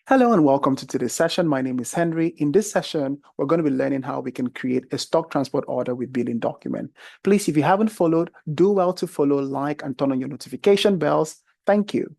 Hello and welcome to today's session. My name is Henry. In this session, we're going to be learning how we can create a stock transport order with billing document. Please, if you haven't followed, do well to follow, like, and turn on your notification bells. Thank you.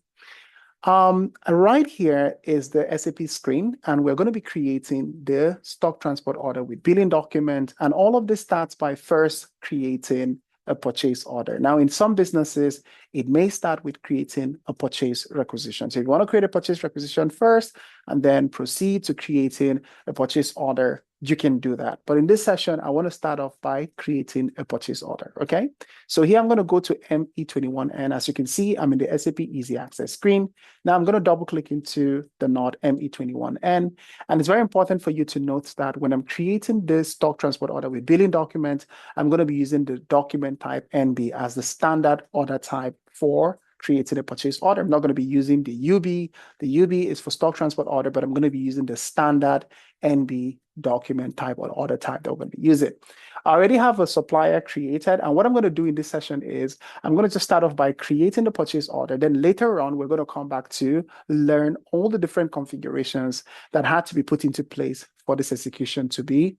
Right here is the SAP screen, and we're going to be creating the stock transport order with billing document. And all of this starts by first creating a purchase order. Now, in some businesses, it may start with creating a purchase requisition. So if you want to create a purchase requisition first and then proceed to creating a purchase order, you can do that. But in this session, I want to start off by creating a purchase order, okay? So here I'm going to go to ME21N. As you can see, I'm in the SAP Easy Access screen. Now I'm going to double click into the node ME21N. And it's very important for you to note that when I'm creating this stock transport order with billing document, I'm going to be using the document type NB as the standard order type for creating a purchase order. I'm not going to be using the UB. The UB is for stock transport order, but I'm going to be using the standard NB document type or order type that we're going to be using. I already have a supplier created, and what I'm going to do in this session is I'm going to just start off by creating the purchase order. Then later on, we're going to come back to learn all the different configurations that had to be put into place for this execution to be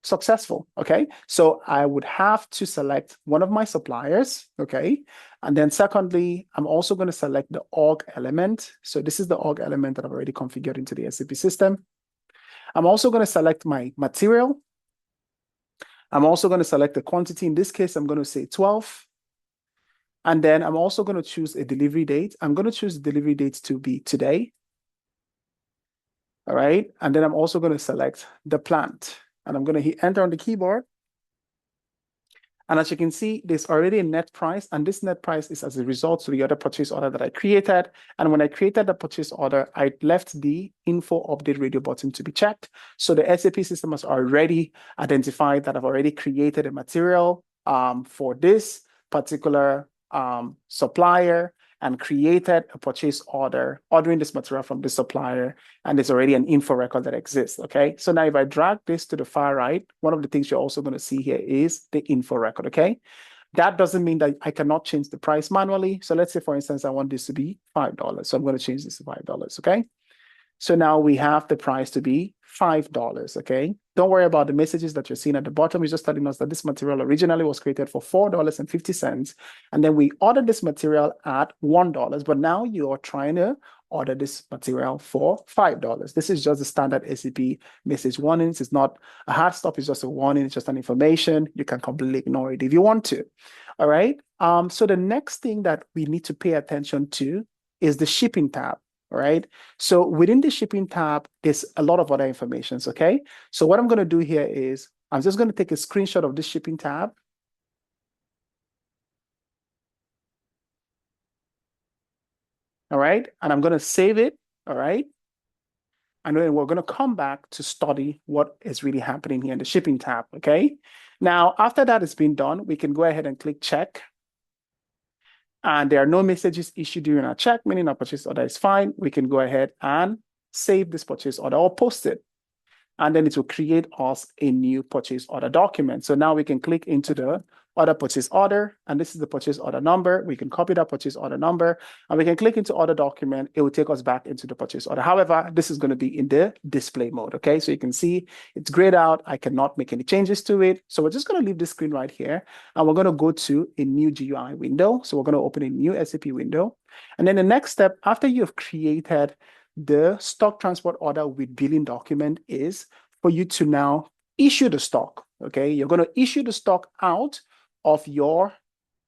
successful, okay? So I would have to select one of my suppliers, okay? And then secondly, I'm also going to select the org element. So this is the org element that I've already configured into the SAP system. I'm also going to select my material. I'm also going to select the quantity. In this case, I'm going to say 12. And then I'm also going to choose a delivery date. I'm going to choose the delivery date to be today. All right. And then I'm also going to select the plant. And I'm going to hit enter on the keyboard. And as you can see, there's already a net price, and this net price is as a result of the other purchase order that I created. And when I created the purchase order, I left the info update radio button to be checked. So the SAP system has already identified that I've already created a material for this particular supplier and created a purchase order, ordering this material from this supplier, and there's already an info record that exists, okay? So now if I drag this to the far right, one of the things you're also gonna see here is the info record, okay? That doesn't mean that I cannot change the price manually. So let's say, for instance, I want this to be $5. So I'm gonna change this to $5, okay? So now we have the price to be $5, okay? Don't worry about the messages that you're seeing at the bottom. It's just telling us that this material originally was created for $4.50. And then we ordered this material at $1, but now you're trying to order this material for $5. This is just the standard SAP message warning. It's not a hard stop. It's just a warning. It's just an information. You can completely ignore it if you want to. All right. So the next thing that we need to pay attention to is the shipping tab. All right. So within the shipping tab, there's a lot of other information. Okay. So what I'm going to do here is I'm just going to take a screenshot of this shipping tab. All right. And I'm going to save it. All right. And then we're going to come back to study what is really happening here in the shipping tab. Okay. Now, after that has been done, we can go ahead and click check. And there are no messages issued during our check, meaning our purchase order is fine. We can go ahead and save this purchase order or post it. And then it will create us a new purchase order document. So now we can click into the order purchase order, and this is the purchase order number. We can copy that purchase order number, and we can click into order document. It will take us back into the purchase order. However, this is going to be in the display mode, okay? So you can see it's grayed out. I cannot make any changes to it. So we're just going to leave this screen right here, and we're going to go to a new GUI window. So we're going to open a new SAP window. And then the next step, after you've created the stock transport order with billing document, is for you to now issue the stock, okay? You're going to issue the stock out of your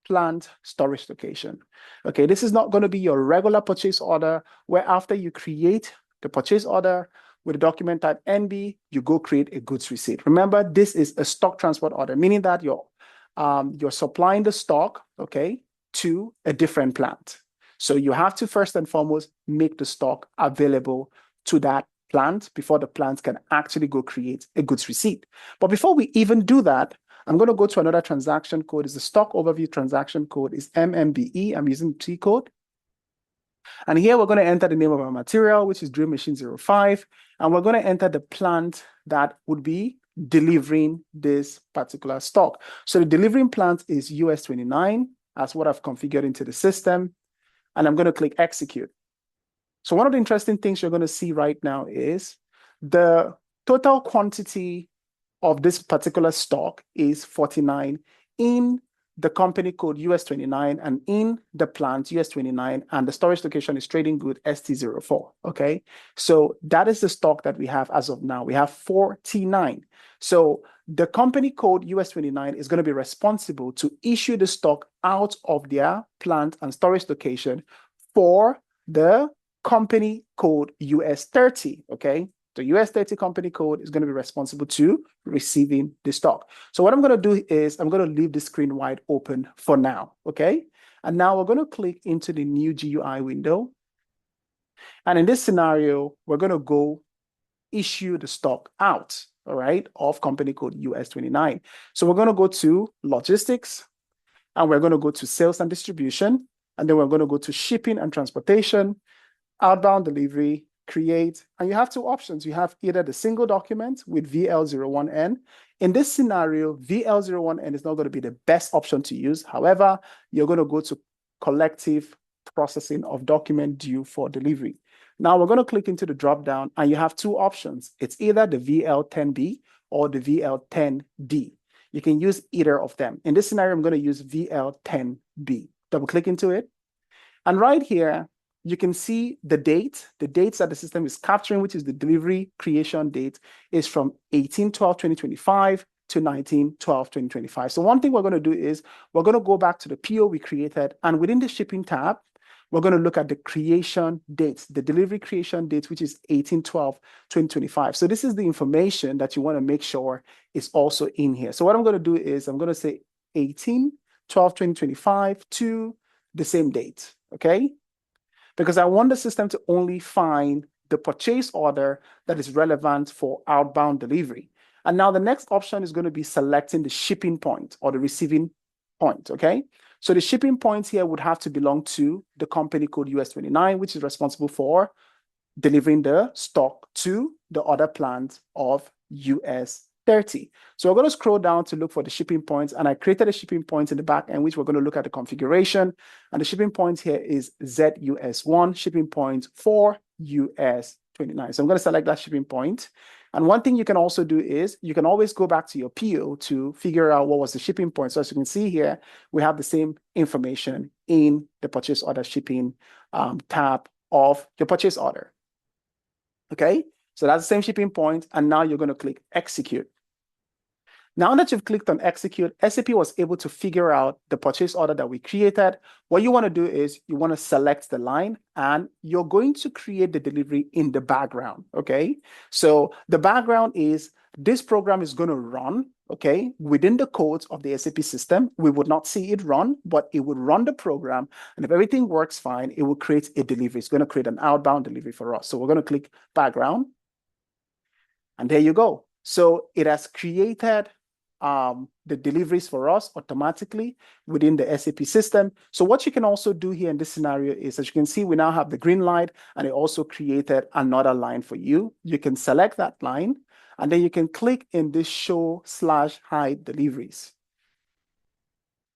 planned storage location. Okay, this is not going to be your regular purchase order where after you create the purchase order with the document type NB, you go create a goods receipt. Remember, this is a stock transport order, meaning that you're supplying the stock, okay, to a different plant. So you have to first and foremost make the stock available to that plant before the plant can actually go create a goods receipt. But before we even do that, I'm going to go to another transaction code. Is the stock overview transaction code is MMBE. I'm using T code. And here we're going to enter the name of our material, which is Drill Machine 05. And we're going to enter the plant that would be delivering this particular stock. So the delivering plant is US 29, as what I've configured into the system. And I'm going to click execute. So one of the interesting things you're going to see right now is the total quantity of this particular stock is 49 in the company code US29 and in the plant US29, and the storage location is trading good ST04. Okay, so that is the stock that we have as of now. We have 49. So the company code US29 is going to be responsible to issue the stock out of their plant and storage location for the company code US30. Okay, the US30 company code is going to be responsible to receiving the stock. So what I'm going to do is I'm going to leave the screen wide open for now, okay? And now we're going to click into the new GUI window. And in this scenario, we're going to go issue the stock out, all right, of company code US29. So we're going to go to logistics, and we're going to go to sales and distribution, and then we're going to go to shipping and transportation, outbound delivery, create, and you have two options. You have either the single document with VL01N. In this scenario, VL01N is not going to be the best option to use. However, you're going to go to collective processing of document due for delivery. Now we're going to click into the drop down, and you have two options. It's either the VL10B or the VL10D. You can use either of them. In this scenario, I'm going to use VL10B. Double click into it. And right here, you can see the dates that the system is capturing, which is the delivery creation date, is from 18/12/2025 to 19/12/2025. So one thing we're going to do is we're going to go back to the PO we created, and within the shipping tab, we're going to look at the creation dates, the delivery creation date, which is 18/12/2025. So this is the information that you want to make sure is also in here. So what I'm going to do is I'm going to say 18/12/2025 to the same date, okay? Because I want the system to only find the purchase order that is relevant for outbound delivery. And now the next option is going to be selecting the shipping point or the receiving point, okay? So the shipping points here would have to belong to the company code US29, which is responsible for delivering the stock to the other plant of US30. So we're going to scroll down to look for the shipping points, and I created a shipping point in the back end, which we're going to look at the configuration. And the shipping point here is ZUS1, shipping point for US29. So I'm going to select that shipping point. And one thing you can also do is you can always go back to your PO to figure out what was the shipping point. So as you can see here, we have the same information in the purchase order shipping tab of your purchase order. Okay, so that's the same shipping point, and now you're going to click execute. Now that you've clicked on execute, SAP was able to figure out the purchase order that we created. What you want to do is you want to select the line, and you're going to create the delivery in the background, okay? So the background is this program is going to run, okay, within the codes of the SAP system. We would not see it run, but it would run the program, and if everything works fine, it will create a delivery. It's going to create an outbound delivery for us. So we're going to click background, and there you go. So it has created the deliveries for us automatically within the SAP system. So what you can also do here in this scenario is, as you can see, we now have the green line, and it also created another line for you. You can select that line, and then you can click in this show/hide deliveries.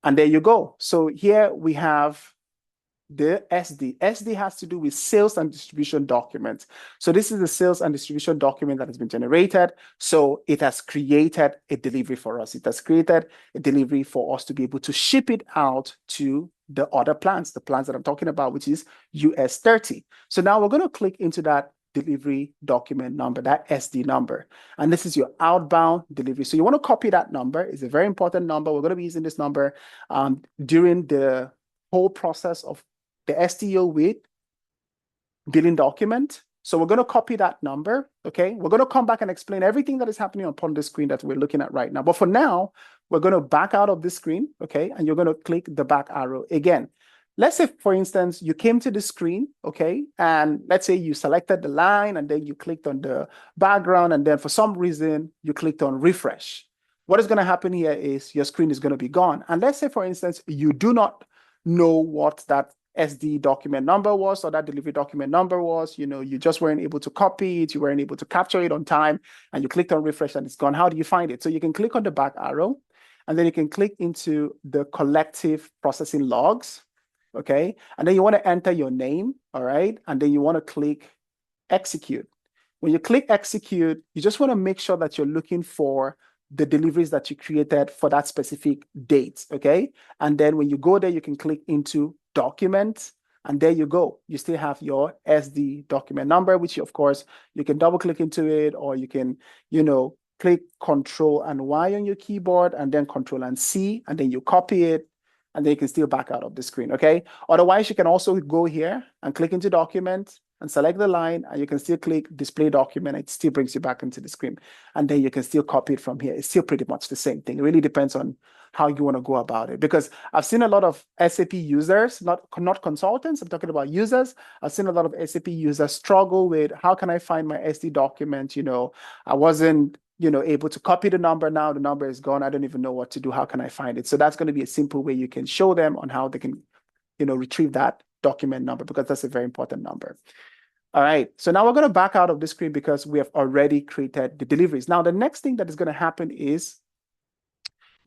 And there you go. So here we have the SD. SD has to do with sales and distribution documents. So this is the sales and distribution document that has been generated. So it has created a delivery for us. It has created a delivery for us to be able to ship it out to the other plants, the plants that I'm talking about, which is US30. So now we're going to click into that delivery document number, that SD number. And this is your outbound delivery. So you want to copy that number. It's a very important number. We're going to be using this number during the whole process of the STO with billing document. So we're going to copy that number, okay? We're going to come back and explain everything that is happening upon the screen that we're looking at right now. But for now, we're going to back out of this screen, okay? And you're going to click the back arrow again. Let's say, for instance, you came to the screen, okay? And let's say you selected the line, and then you clicked on the background, and then for some reason, you clicked on refresh. What is going to happen here is your screen is going to be gone. And let's say, for instance, you do not know what that SD document number was, or that delivery document number was. You know, you just weren't able to copy it, you weren't able to capture it on time, and you clicked on refresh and it's gone. How do you find it? So you can click on the back arrow, and then you can click into the collective processing logs, okay? And then you want to enter your name, all right? And then you want to click execute. When you click execute, you just want to make sure that you're looking for the deliveries that you created for that specific date, okay? And then when you go there, you can click into document, and there you go. You still have your SD document number, which of course you can double click into it, or you can, click Control and Y on your keyboard and then Control and C, and then you copy it, and then you can still back out of the screen, okay? Otherwise, you can also go here and click into document and select the line, and you can still click display document. It still brings you back into the screen, and then you can still copy it from here. It's still pretty much the same thing. It really depends on how you want to go about it, because I've seen a lot of SAP users, not consultants, I'm talking about users. I've seen a lot of SAP users struggle with, how can I find my SD document? I wasn't able to copy the number. Now the number is gone. I don't even know what to do. How can I find it? So that's going to be a simple way you can show them on how they can, retrieve that document number, because that's a very important number. All right, so now we're going to back out of the screen because we have already created the deliveries. Now, the next thing that is going to happen is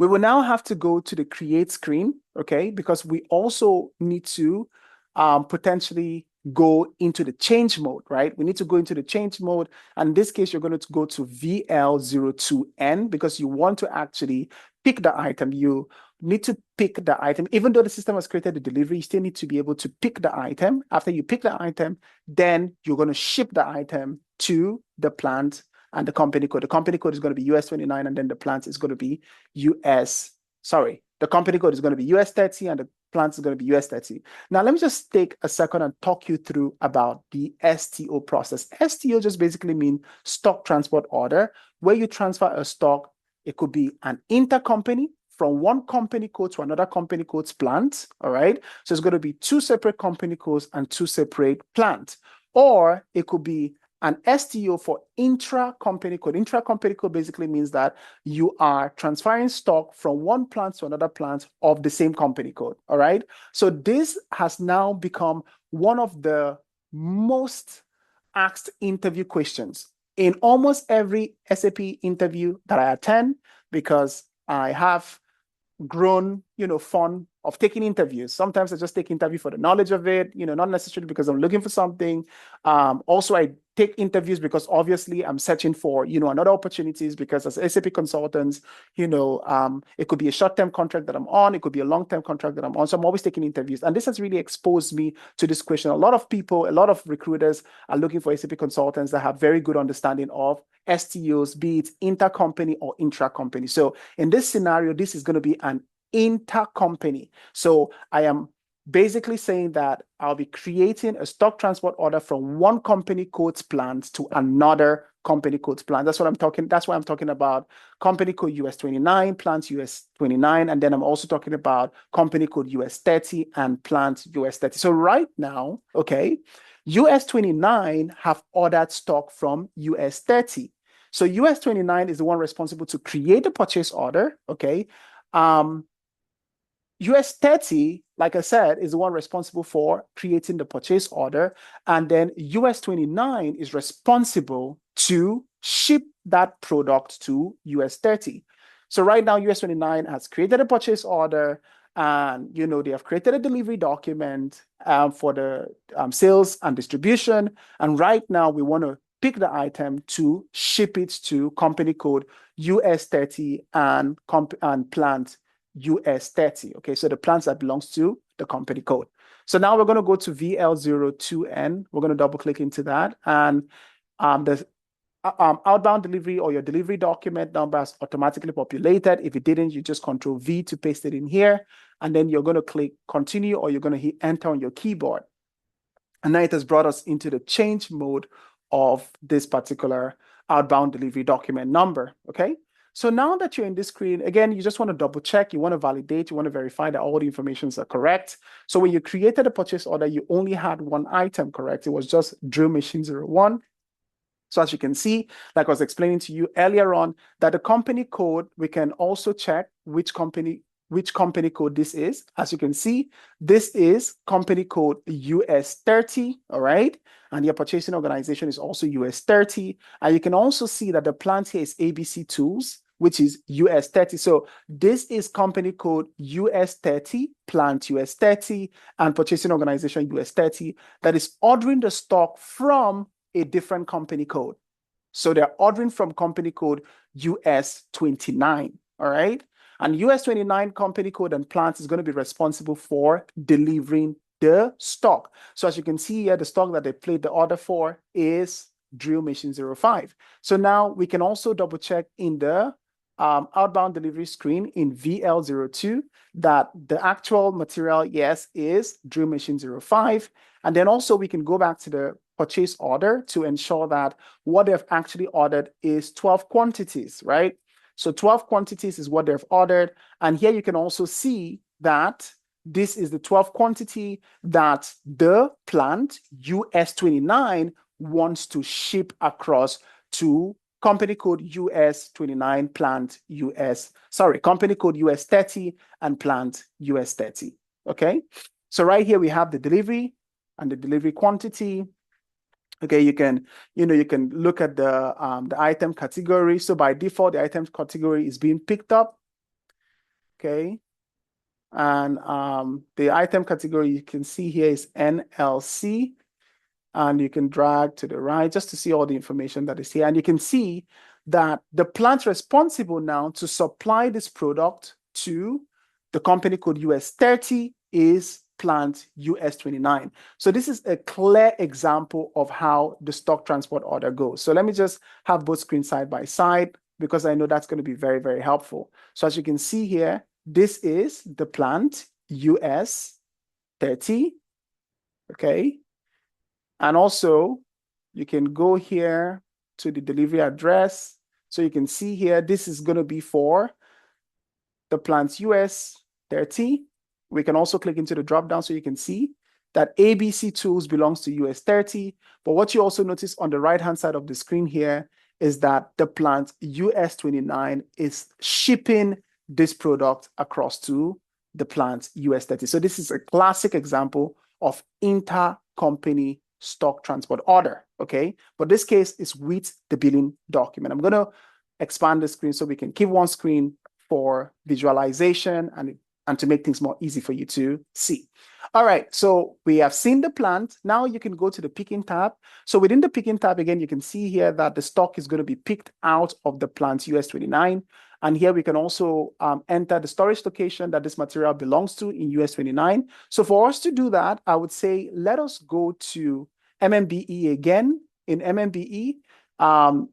we will now have to go to the create screen, okay? Because we also need to potentially go into the change mode, right? We need to go into the change mode. And in this case, you're going to go to VL02N because you want to actually pick the item. You need to pick the item. Even though the system has created the delivery, you still need to be able to pick the item. After you pick the item, then you're going to ship the item to the plant and the company code. The company code is going to be US29, and then the plant is going to be the company code is going to be US30, and the plant is going to be US30. Now, let me just take a second and talk you through about the STO process. STO just basically means stock transport order, where you transfer a stock. It could be an intercompany from one company code to another company code's plant, all right? So it's going to be two separate company codes and two separate plants. Or it could be an STO for intra-company code. Intra-company code basically means that you are transferring stock from one plant to another plant of the same company code, all right? So this has now become one of the most asked interview questions in almost every SAP interview that I attend, because I have grown, fond of taking interviews. Sometimes I just take interview for the knowledge of it, not necessarily because I'm looking for something. Also, I take interviews because obviously I'm searching for, another opportunities, because as SAP consultants, it could be a short-term contract that I'm on. It could be a long-term contract that I'm on. So I'm always taking interviews. And this has really exposed me to this question. A lot of people, a lot of recruiters are looking for SAP consultants that have very good understanding of STOs, be it intercompany or intra-company. So in this scenario, this is going to be an intercompany. So I am basically saying that I'll be creating a stock transport order from one company code's plant to another company code's plant. That's why I'm talking about company code US29, plant US29, and then I'm also talking about company code US30 and plant US30. So right now, okay, US29 have ordered stock from US30. So US29 is the one responsible to create the purchase order, okay? US30, like I said, is the one responsible for creating the purchase order. And then US29 is responsible to ship that product to US30. So right now, US29 has created a purchase order, and they have created a delivery document for the sales and distribution. And right now, we want to pick the item to ship it to company code US30 and plant US30. Okay, so the plants that belongs to the company code. So now we're going to go to VL02N. We're going to double click into that, and the outbound delivery or your delivery document number is automatically populated. If it didn't, you just Control V to paste it in here, and then you're going to click continue, or you're going to hit enter on your keyboard. And now it has brought us into the change mode of this particular outbound delivery document number. Okay. So now that you're in this screen, again, you just want to double check, you want to validate, you want to verify that all the informations are correct. So when you created a purchase order, you only had one item, correct? It was just drill machine 01. So as you can see, like I was explaining to you earlier on, that the company code, we can also check which company code this is. As you can see, this is company code US30, all right? And your purchasing organization is also US30. And you can also see that the plant here is ABC Tools. which is US 30. So this is company code US 30, plant US 30, and purchasing organization US 30 that is ordering the stock from a different company code. So they're ordering from company code US 29, all right? And US 29 company code and plant is going to be responsible for delivering the stock. So as you can see here, the stock that they placed the order for is drill machine 05. So now we can also double check in the outbound delivery screen in VL02 that the actual material, yes, is drill machine 05. And then also we can go back to the purchase order to ensure that what they've actually ordered is 12 quantities, right? So 12 quantities is what they've ordered. And here you can also see that this is the 12 quantity that the plant US 29 wants to ship across to company code US 29, plant company code US 30 and plant US 30, okay? So right here we have the delivery and the delivery quantity. Okay, you can look at the item category. So by default, the item category is being picked up. Okay. And the item category you can see here is NLC. And you can drag to the right just to see all the information that is here. And you can see that the plant responsible now to supply this product to the company code US 30 is plant US 29. So this is a clear example of how the stock transport order goes. So let me just have both screens side by side because I know that's going to be very, very helpful. So as you can see here, this is the plant US 30, okay? And also you can go here to the delivery address. So you can see here, this is going to be for the plant US 30. We can also click into the drop down so you can see that ABC Tools belongs to US 30. But what you also notice on the right-hand side of the screen here is that the plant US 29 is shipping this product across to the plant US 30. So this is a classic example of intercompany stock transport order, okay? But this case is with the billing document. I'm going to expand the screen so we can keep one screen for visualization and to make things more easy for you to see. All right, so we have seen the plant. Now you can go to the picking tab. So within the picking tab, again, you can see here that the stock is going to be picked out of the plant US 29. And here we can also enter the storage location that this material belongs to in US 29. So for us to do that, I would say, let us go to MMBE again. In MMBE,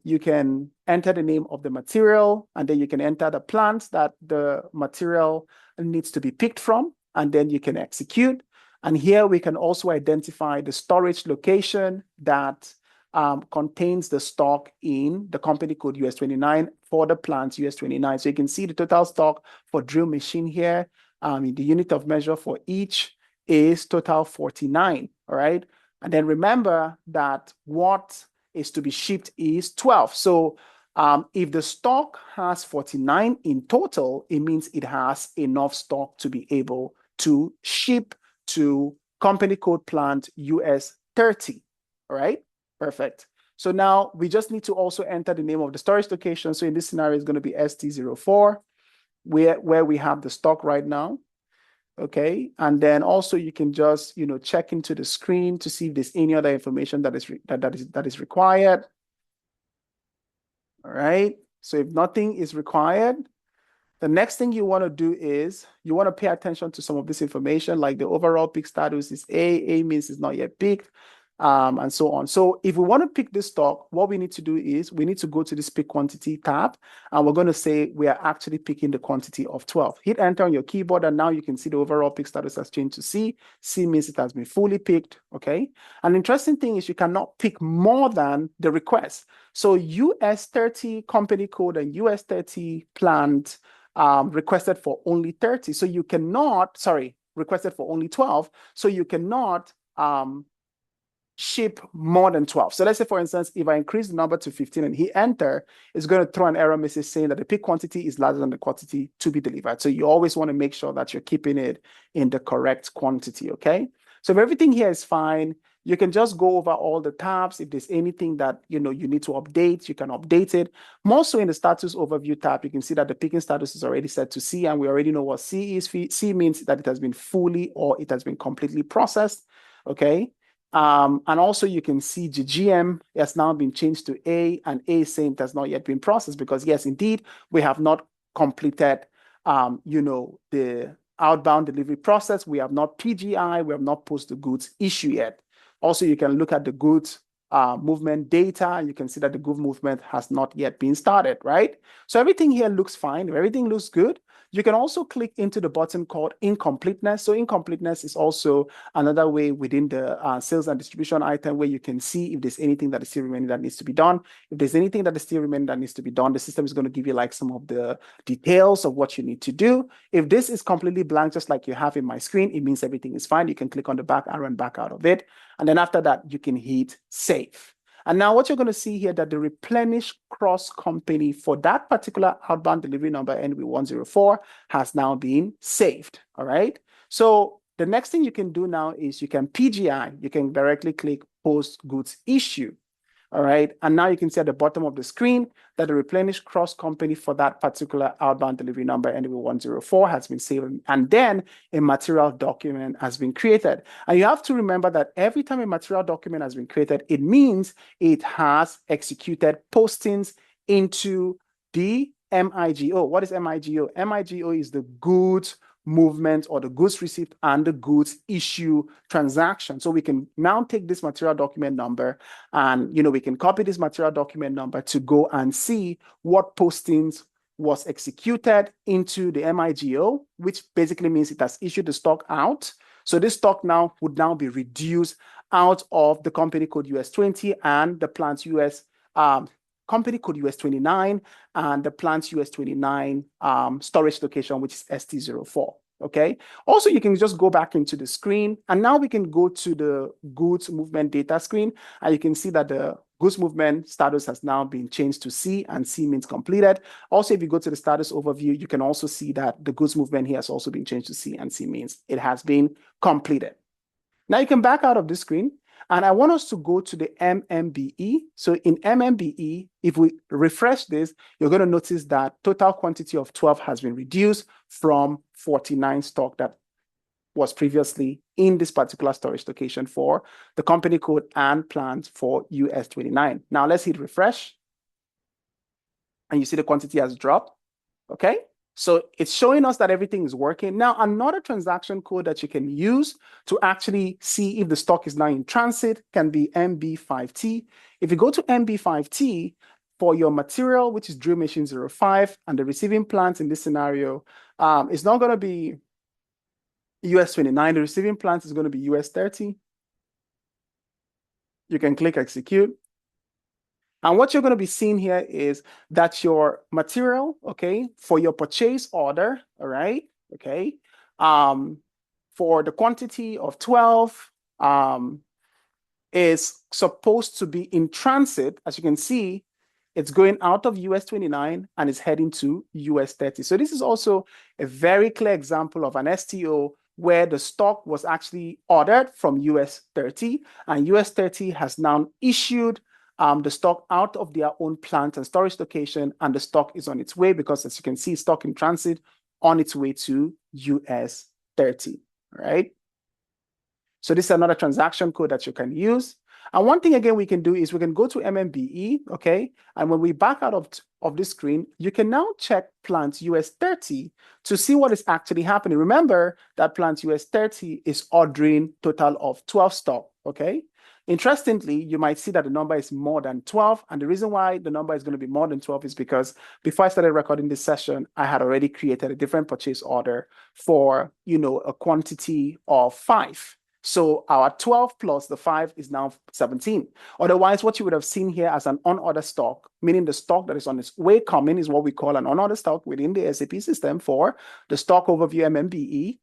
you can enter the name of the material, and then you can enter the plant that the material needs to be picked from, and then you can execute. And here we can also identify the storage location that contains the stock in the company code US 29 for the plant US 29. So you can see the total stock for drill machine here. The unit of measure for each is total 49, all right? And then remember that what is to be shipped is 12. So if the stock has 49 in total, it means it has enough stock to be able to ship to company code plant US 30, all right? Perfect. So now we just need to also enter the name of the storage location. So in this scenario, it's going to be ST04, where we have the stock right now. Okay, and then also you can just check into the screen to see if there's any other information that is required. All right. So if nothing is required, the next thing you want to do is you want to pay attention to some of this information, like the overall pick status is A means it's not yet picked, and so on. So if we want to pick this stock, what we need to do is we need to go to this pick quantity tab, and we're going to say we are actually picking the quantity of 12. Hit enter on your keyboard, and now you can see the overall pick status has changed to C. C means it has been fully picked, okay? An interesting thing is you cannot pick more than the request. So US 30 company code and US 30 plant requested for only 30. So you cannot, requested for only 12. So you cannot ship more than 12. So let's say, for instance, if I increase the number to 15 and hit enter, it's going to throw an error message saying that the pick quantity is larger than the quantity to be delivered. So you always want to make sure that you're keeping it in the correct quantity, okay? So if everything here is fine, You can just go over all the tabs. If there's anything that you need to update, you can update it. More so in the status overview tab, you can see that the picking status is already set to C, and we already know what C is. C means that it has been fully or it has been completely processed. Okay. And also you can see the GM has now been changed to A, and A is saying it has not yet been processed because yes, indeed, we have not completed, the outbound delivery process. We have not PGI, we have not posted the goods issue yet. Also, you can look at the goods movement data, and you can see that the goods movement has not yet been started, right? So everything here looks fine. If everything looks good, you can also click into the button called incompleteness. So incompleteness is also another way within the sales and distribution item where you can see if there's anything that is still remaining that needs to be done. If there's anything that is still remaining that needs to be done, the system is going to give you like some of the details of what you need to do. If this is completely blank, just like you have in my screen, it means everything is fine. You can click on the back arrow and back out of it. And then after that, you can hit save. And now what you're going to see here that the replenish cross company for that particular outbound delivery number ending with 104 has now been saved. All right. So the next thing you can do now is you can PGI. You can directly click post goods issue. All right. And now you can see at the bottom of the screen that the replenish cross company for that particular outbound delivery number ending with 104 has been saved. And then a material document has been created. And you have to remember that every time a material document has been created, it means it has executed postings into the MIGO. What is MIGO? MIGO is the goods movement or the goods receipt and the goods issue transaction. So we can now take this material document number and we can copy this material document number to go and see what postings was executed into the MIGO, which basically means it has issued the stock out. So this stock now would now be reduced out of the company code US20 and the plant US company code US29 and the plant US29 storage location, which is ST04. Okay. Also, you can just go back into the screen, and now we can go to the goods movement data screen, and you can see that the goods movement status has now been changed to C, and C means completed. Also, if you go to the status overview, you can also see that the goods movement here has also been changed to C, and C means it has been completed. Now you can back out of this screen. And I want us to go to the MMBE. So in MMBE, if we refresh this, you're going to notice that total quantity of 12 has been reduced from 49 stock that was previously in this particular storage location for the company code and plant for US29. Now let's hit refresh. And you see the quantity has dropped. Okay. So it's showing us that everything is working. Now, another transaction code that you can use to actually see if the stock is now in transit can be MB5T. If you go to MB5T for your material, which is drill machine 05, and the receiving plant in this scenario, it's not going to be US29. The receiving plant is going to be US30. You can click execute. And what you're going to be seeing here is that your material, okay, for your purchase order, all right, okay, for the quantity of 12 is supposed to be in transit. As you can see, it's going out of US29 and is heading to US30. So this is also a very clear example of an STO where the stock was actually ordered from US30, and US30 has now issued the stock out of their own plant and storage location, and the stock is on its way because, as you can see, stock in transit on its way to US30, right? So this is another transaction code that you can use. And one thing again we can do is we can go to MMBE, okay? And when we back out of this screen, you can now check plant US30 to see what is actually happening. Remember that plant US30 is ordering total of 12 stock, okay? Interestingly, you might see that the number is more than 12. And the reason why the number is going to be more than 12 is because before I started recording this session, I had already created a different purchase order for, a quantity of 5. So our 12 plus the 5 is now 17. Otherwise, what you would have seen here as an unordered stock, meaning the stock that is on its way coming, is what we call an unordered stock within the SAP system for the stock overview MMBE.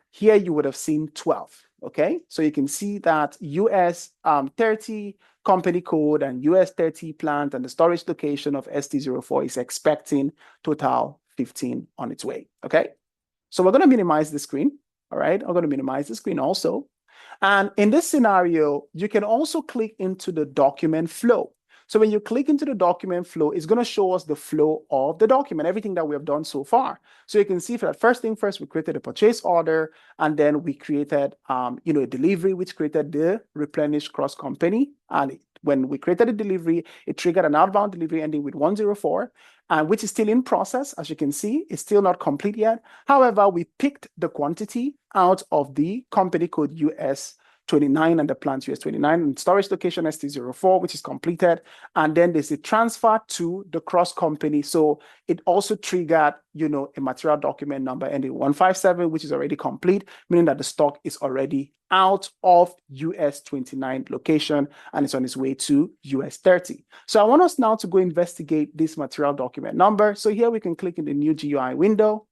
Here you would have seen 12. Okay, so you can see that US 30 company code and US 30 plant and the storage location of ST04 is expecting total 15 on its way. Okay, so we're going to minimize the screen. All right, I'm going to minimize the screen also. And in this scenario, you can also click into the document flow. So when you click into the document flow, it's going to show us the flow of the document, everything that we have done so far. So you can see for that first thing first, we created a purchase order, and then we created, a delivery, which created the replenish cross company. And when we created a delivery, it triggered an outbound delivery ending with 104, which is still in process. As you can see, it's still not complete yet. However, we picked the quantity out of the company code US 29 and the plant US 29 and storage location ST04, which is completed. And then there's a transfer to the cross company. So it also triggered, a material document number ending 157, which is already complete, meaning that the stock is already out of US 29 location and it's on its way to US 30. So I want us now to go investigate this material document number. So here we can click in the new GUI window,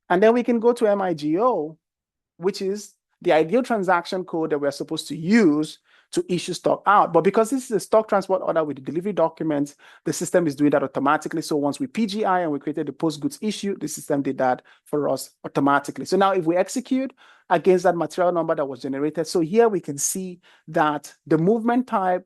and then we can go to MIGO, which is the ideal transaction code that we're supposed to use to issue stock out. But because this is a stock transport order with the delivery documents, the system is doing that automatically. So once we PGI and we created the post goods issue, the system did that for us automatically. So now if we execute against that material number that was generated, so here we can see that the movement type,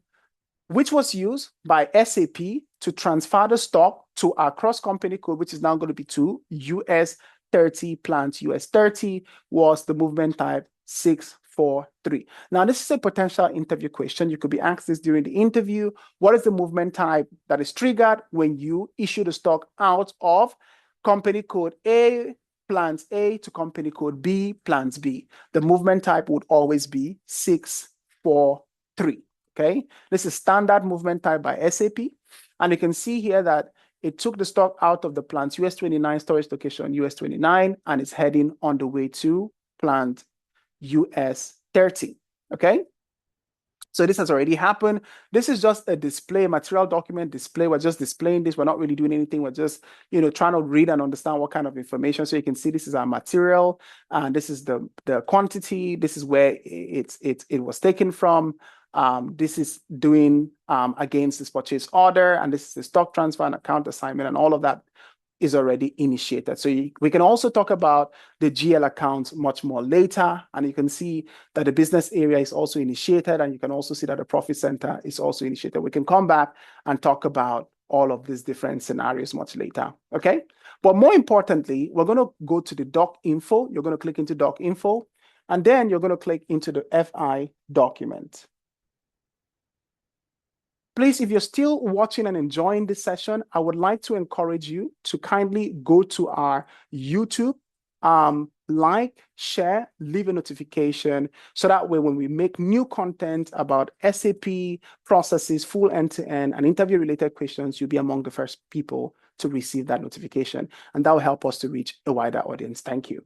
which was used by SAP to transfer the stock to our cross-company code, which is now going to be to US 30 plant US 30, was the movement type 643. Now, this is a potential interview question. You could be asked this during the interview. What is the movement type that is triggered when you issue the stock out of company code A, plant A, to company code B, plant B? The movement type would always be 643. Okay, this is standard movement type by SAP. And you can see here that it took the stock out of the plant US 29 storage location US 29, and it's heading on the way to plant US 30. Okay, so this has already happened. This is just a display, material document display. We're just displaying this. We're not really doing anything. We're just, trying to read and understand what kind of information. So you can see this is our material, and this is the quantity. This is where it was taken from. This is doing against this purchase order, and this is the stock transfer and account assignment, and all of that is already initiated. So we can also talk about the GL accounts much more later, and you can see that the business area is also initiated, and you can also see that the profit center is also initiated. We can come back and talk about all of these different scenarios much later, okay? But more importantly, we're going to go to the doc info. You're going to click into doc info, and then you're going to click into the FI document. Please, if you're still watching and enjoying this session, I would like to encourage you to kindly go to our YouTube, like, share, leave a notification, so that way when we make new content about SAP processes, full end-to-end, and interview-related questions, you'll be among the first people to receive that notification. And that will help us to reach a wider audience. Thank you.